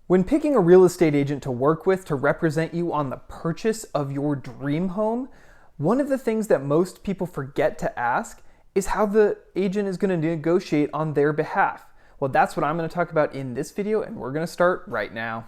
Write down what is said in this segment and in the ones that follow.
When picking a real estate agent to work with to represent you on the purchase of your dream home, one of the things that most people forget to ask is how the agent is going to negotiate on their behalf. Well, that's what I'm going to talk about in this video, and we're going to start right now.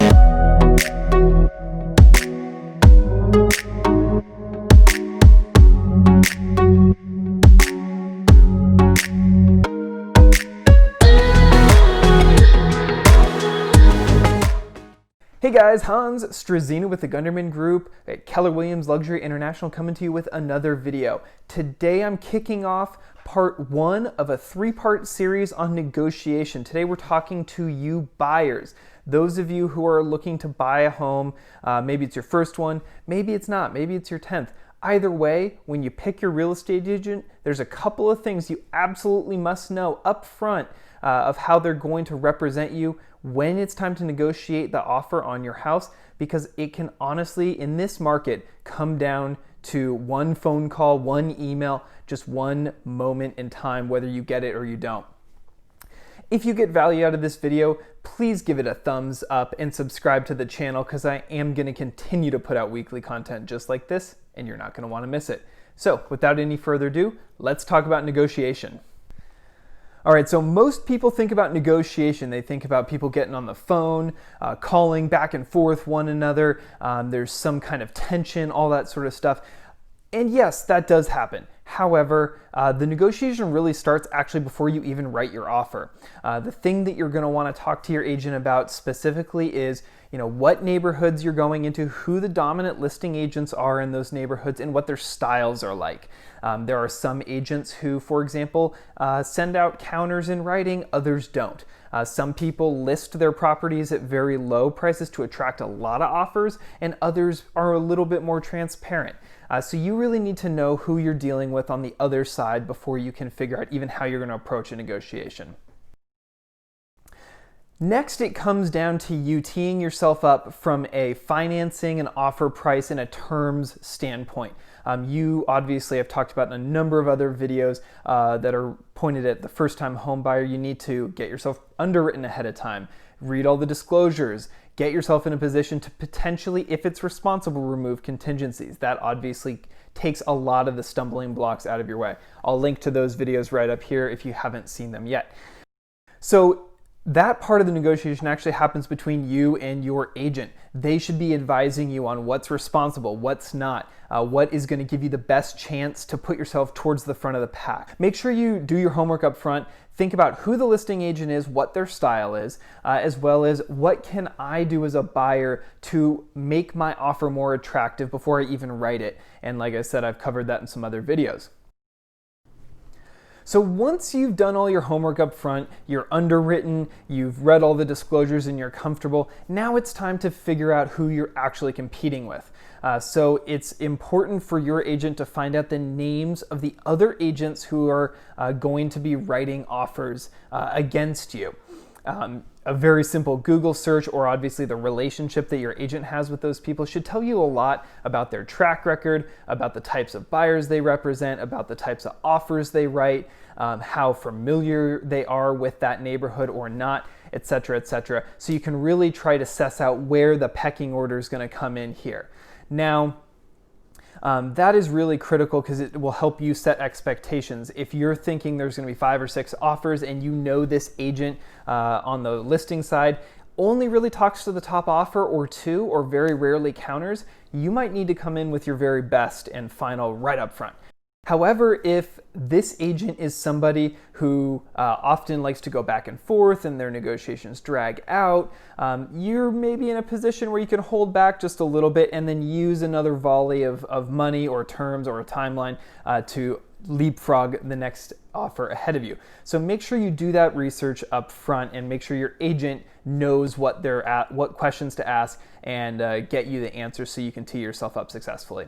Hey guys, Hans Struzyna with the Gunderman Group at Keller Luxury International coming to you with another video. Today I'm kicking off part one of a three-part series on negotiation. Today we're talking to you buyers. Those of you who are looking to buy a home, maybe it's your first one, maybe it's not, maybe it's your 10th. Either way, when you pick your real estate agent, there's a couple of things you absolutely must know up front of how they're going to represent you when it's time to negotiate the offer on your house, because it can honestly, in this market, come down to one phone call, one email, just one moment in time, whether you get it or you don't. If you get value out of this video, please give it a thumbs up and subscribe to the channel, because I am going to continue to put out weekly content just like this, and you're not going to want to miss it. So without any further ado, let's talk about negotiation. All right, so most people think about negotiation. They think about people getting on the phone, calling back and forth one another. There's some kind of tension, all that sort of stuff. And yes, that does happen. However, the negotiation really starts actually before you even write your offer. The thing that you're going to want to talk to your agent about specifically is, what neighborhoods you're going into, who the dominant listing agents are in those neighborhoods, and what their styles are like. There are some agents who, for example, send out counters in writing, others don't. Some people list their properties at very low prices to attract a lot of offers, and others are a little bit more transparent. So you really need to know who you're dealing with on the other side before you can figure out even how you're going to approach a negotiation. Next, it comes down to you teeing yourself up from a financing and offer price and a terms standpoint. You obviously have talked about in a number of other videos that are pointed at the first-time home buyer. You need to get yourself underwritten ahead of time, read all the disclosures, get yourself in a position to potentially, if it's responsible, remove contingencies. That obviously takes a lot of the stumbling blocks out of your way. I'll link to those videos right up here if you haven't seen them yet. So that part of the negotiation actually happens between you and your agent. They should be advising you on what's responsible, what's not, what is going to give you the best chance to put yourself towards the front of the pack. Make sure you do your homework up front. Think about who the listing agent is, what their style is, as well as what can I do as a buyer to make my offer more attractive before I even write it. And like I said, I've covered that in some other videos. So once you've done all your homework up front, you're underwritten, you've read all the disclosures and you're comfortable, now it's time to figure out who you're actually competing with. So it's important for your agent to find out the names of the other agents who are going to be writing offers against you. A very simple Google search, or obviously the relationship that your agent has with those people, should tell you a lot about their track record, about the types of buyers they represent, about the types of offers they write, how familiar they are with that neighborhood or not, etc., etc. So you can really try to suss out where the pecking order is going to come in here. Now, that is really critical because it will help you set expectations. If you're thinking there's going to be 5 or 6 offers and you know this agent on the listing side only really talks to the top offer or 2 or very rarely counters, you might need to come in with your very best and final right up front. However, if this agent is somebody who often likes to go back and forth and their negotiations drag out, you're maybe in a position where you can hold back just a little bit and then use another volley of money or terms or a timeline to leapfrog the next offer ahead of you. So make sure you do that research up front and make sure your agent knows what they're at, what questions to ask, and get you the answers so you can tee yourself up successfully.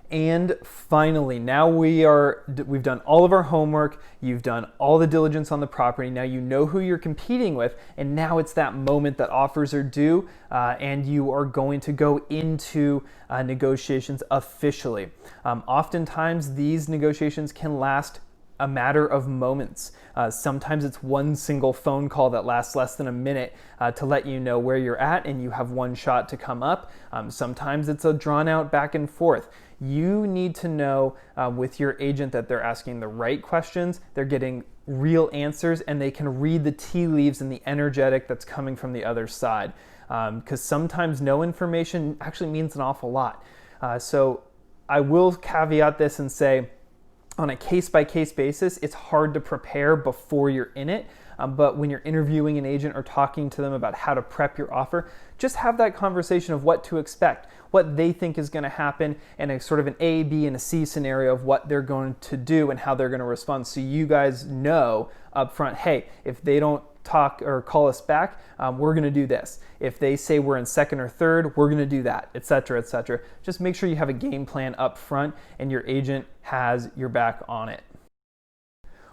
And finally, now we've done all of our homework, you've done all the diligence on the property, now you know who you're competing with, and now it's that moment that offers are due and you are going to go into negotiations officially. Oftentimes these negotiations can last a matter of moments. Sometimes it's one single phone call that lasts less than a minute to let you know where you're at and you have one shot to come up. Sometimes it's a drawn out back and forth. You need to know with your agent that they're asking the right questions, they're getting real answers, and they can read the tea leaves and the energetic that's coming from the other side. Because sometimes no information actually means an awful lot. So I will caveat this and say, on a case-by-case basis, it's hard to prepare before you're in it, but when you're interviewing an agent or talking to them about how to prep your offer, just have that conversation of what to expect, what they think is going to happen, and a sort of an A, B, and a C scenario of what they're going to do and how they're going to respond, so you guys know up front, hey, if they don't talk or call us back, we're going to do this. If they say we're in second or third, we're going to do that, etc., etc. Just make sure you have a game plan up front and your agent has your back on it.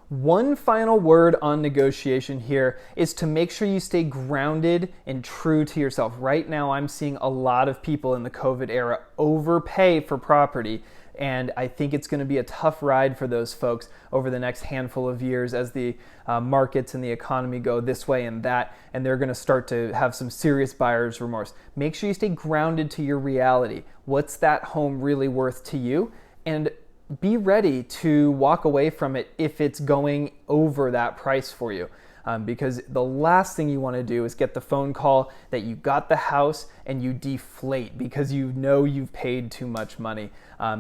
One final word on negotiation here is to make sure you stay grounded and true to yourself. Right now, I'm seeing a lot of people in the COVID era overpay for property, and I think it's going to be a tough ride for those folks over the next handful of years as the markets and the economy go this way and that, and they're going to start to have some serious buyer's remorse. Make sure you stay grounded to your reality. What's that home really worth to you? And be ready to walk away from it if it's going over that price for you. Because the last thing you want to do is get the phone call that you got the house and you deflate because you know you've paid too much money.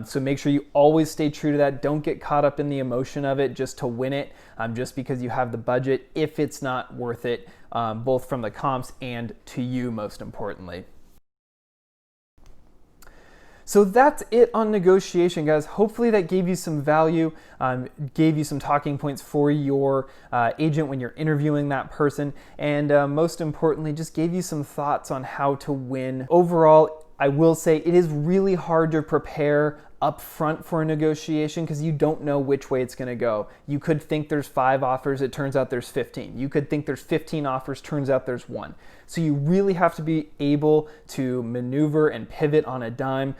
So make sure you always stay true to that. Don't get caught up in the emotion of it just to win it, just because you have the budget, if it's not worth it, both from the comps and to you, most importantly. So that's it on negotiation, guys. Hopefully that gave you some value, gave you some talking points for your agent when you're interviewing that person, and most importantly, just gave you some thoughts on how to win. Overall, I will say it is really hard to prepare up front for a negotiation because you don't know which way it's going to go. You could think there's 5 offers, it turns out there's 15. You could think there's 15 offers, turns out there's 1. So you really have to be able to maneuver and pivot on a dime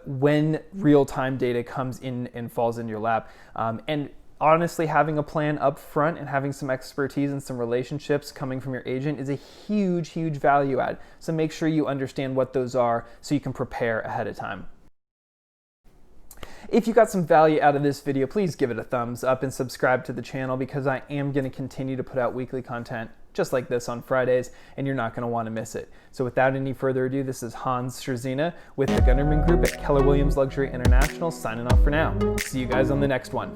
when real-time data comes in and falls in your lap. And honestly, having a plan up front and having some expertise and some relationships coming from your agent is a huge, huge value add. So make sure you understand what those are so you can prepare ahead of time. If you got some value out of this video, please give it a thumbs up and subscribe to the channel because I am going to continue to put out weekly content just like this on Fridays, and you're not going to want to miss it. So without any further ado, this is Struzyna with the Gunderman Group at Keller Williams Luxury International signing off for now. See you guys on the next one.